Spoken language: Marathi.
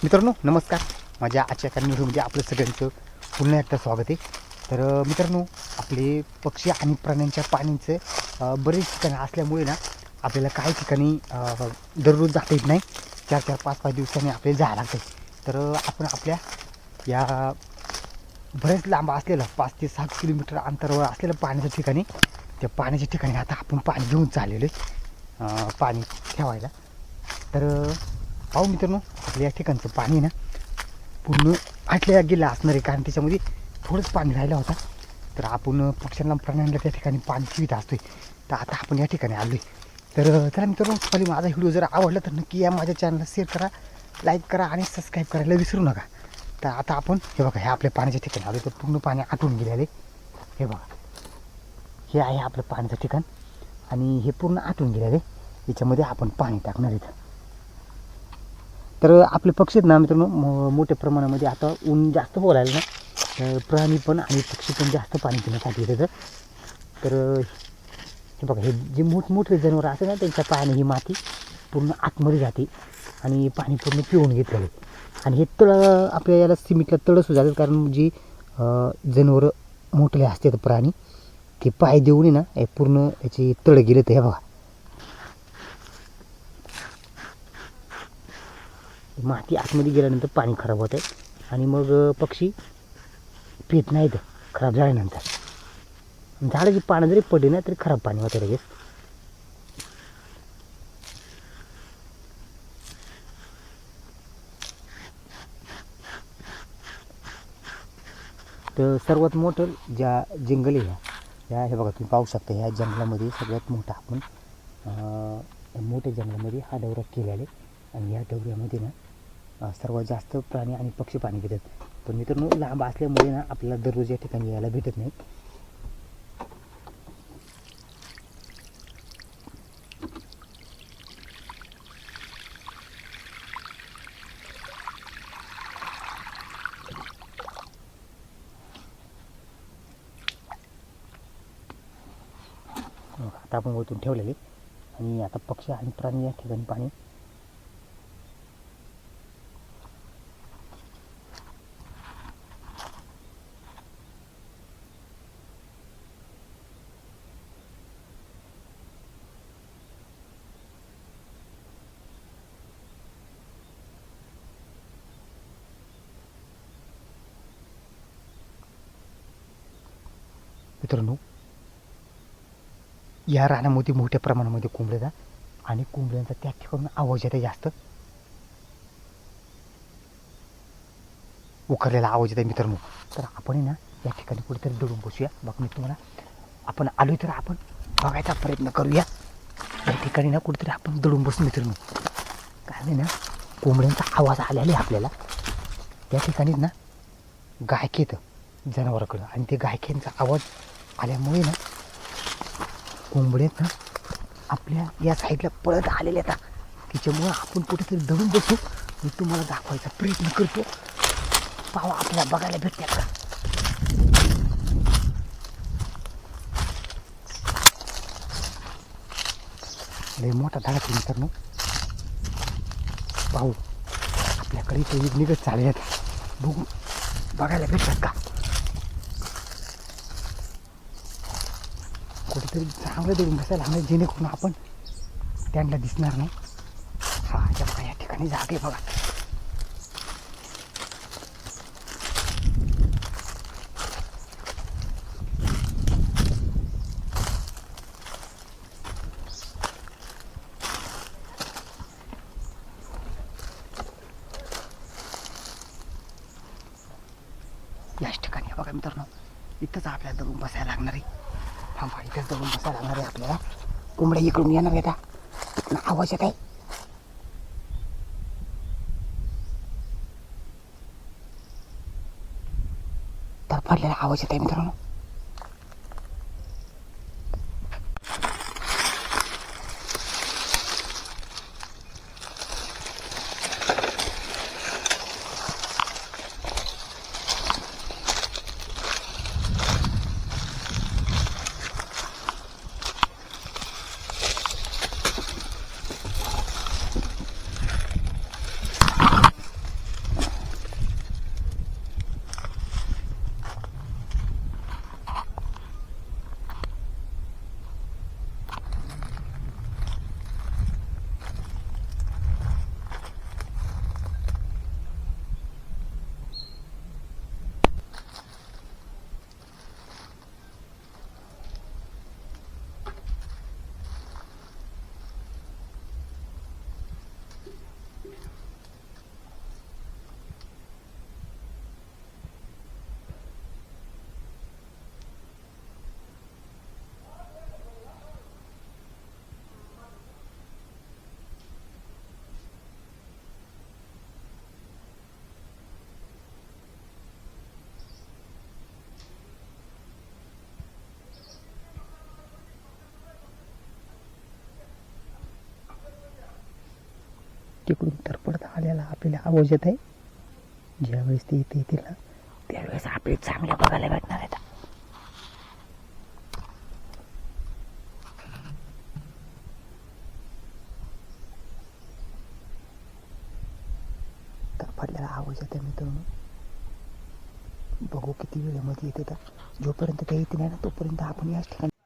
मित्रांनो नमस्कार. माझ्या आजच्या व्हिडिओमध्ये आपलं सगळ्यांचं पुन्हा एकदा स्वागत आहे. तर मित्रांनो, आपले पक्षी आणि प्राण्यांच्या पाण्याचं बरेच ठिकाणं असल्यामुळे ना आपल्याला काही ठिकाणी दररोज जाता येत नाही. 4-4, 5-5 दिवसांनी आपल्याला जायला लागतं. तर आपण आपल्या या बरेच लांब असलेलं 5 ते 7 किलोमीटर अंतरावर असलेलं पाण्याच्या ठिकाणी, त्या पाण्याच्या ठिकाणी आता आपण पाणी घेऊन चाललेलं आहे पाणी ठेवायला. तर पाहू मित्रांनो, आपल्या या ठिकाणचं पाणी ना पूर्ण आटल्या गेलं असणार आहे, कारण त्याच्यामध्ये थोडंच पाणी राहिलं होता. तर आपण पक्ष्यांना प्राण्यांना त्या ठिकाणी पाणी ठेवीत असतो. तर आता आपण या ठिकाणी आलो आहे. तर चला मित्रांनो, पहिले माझा व्हिडिओ जर आवडला तर नक्की या माझ्या चॅनलला शेअर करा, लाईक करा आणि सबस्क्राईब करायला विसरू नका. तर आता आपण हे बघा, हे आपल्या पाण्याच्या ठिकाणी आलो. तर पूर्ण पाणी आटून गेलेले. हे बघा, हे आहे आपलं पाण्याचं ठिकाण आणि हे पूर्ण आटून गेलेले. याच्यामध्ये आपण पाणी टाकणार आहेत. तर आपले पक्षी ना मित्रांनो मोठ्या प्रमाणामध्ये आता ऊन जास्त बोलायला ना, तर प्राणी पण आणि पक्षी पण जास्त पाणी पिण्यासाठी येतात. तर हे बघा, हे जे मोठमोठे जनावर असते ना, त्यांच्या पायाने ही माती पूर्ण आतमध्ये जाते आणि पाणी पूर्ण पिऊन घेतलेलं आहे. आणि हे तळं आपल्या याला सिमेंटला तळं सुद्धा जातात, कारण जी जनावरं मोठले असतात प्राणी, ते पाय देऊन ना हे पूर्ण याची तळं गेले. तर हे बघा, माती आतमध्ये गेल्यानंतर पाणी खराब होत आहे आणि मग पक्षी पित नाहीत खराब झाल्यानंतर. झाडाची पानं जरी पडली ना तरी खराब पाणी होतं लगेच. तर सर्वात मोठं ज्या जंगल आहे ह्या, हे बघा तुम्ही पाहू शकता, ह्या जंगलामध्ये सगळ्यात मोठा आपण मोठ्या जंगलामध्ये हा डवरा केलेला आहे. आणि या डवऱ्यामध्ये ना सर्वात जास्त प्राणी आणि पक्षी पाणी पितात. पण मित्रांनो, लांब असल्यामुळे ना आपल्याला दररोज या ठिकाणी यायला भेटत नाही. आता आपण वरतून ठेवलेले आणि आता पक्षी आणि प्राणी या ठिकाणी पाणी मित्रांनो, या रानामध्ये मोठ्या प्रमाणामध्ये कोंबड्या येतात आणि कोंबड्यांचा त्या ठिकाणी आवाज येतो, जास्त उखरलेला आवाज येतो मित्रांनो. तर आपण ना या ठिकाणी कुठेतरी दडून बसूया. बघ मी तुम्हाला, आपण आलो तर आपण बघायचा प्रयत्न करूया. या ठिकाणी ना कुठेतरी आपण दडून बसू मित्रांनो, कारण ना कोंबड्यांचा आवाज आलेला आहे आपल्याला. त्या ठिकाणी ना गायक येतं जनावराकडं आणि ते गायकांचा आवाज आल्यामुळे ना कोंबड्यात ना आपल्या या साईडला पळत आलेल्या आहेत. त्याच्यामुळं आपण कुठेतरी दडून बसू. मी तुम्हाला दाखवायचा प्रयत्न करतो, पाहा आपल्याला बघायला भेटतात का. लय मोठा धाडा केला मित्रांनो, पाहू आपल्याकडे इथे निघत चालले. बघू बघायला भेटतात का. कुठेतरी चांगलं दडून बसायला हवं, जेणेकरून आपण त्यांना दिसणार नाही. हा बघा, या ठिकाणी जागे बघा. याच ठिकाणी बघा मित्रांनो, इथंच आपल्याला दडून बसायला लागणार आहे. थांबा, इथंच दडून बसायला लागणार आहे आपल्याला. कोंबड्या इकडून येणार आहे, तिकडून आवाज येत आहे. तर पडलेला आवाज येत आहे मित्रांनो. तिकडून तरपडत आलेला आपल्याला आवाज येत आहे. ज्यावेळेस ते इथे येतील ना त्यावेळेस आपले चांगल्या बघायला भेटणार आहेत. तरपडलेला आवाज येत आहे मित्रांनो. बघू किती वेळेमध्ये येते. तर जोपर्यंत ते येते नाही ना तोपर्यंत आपण याच ठिकाणी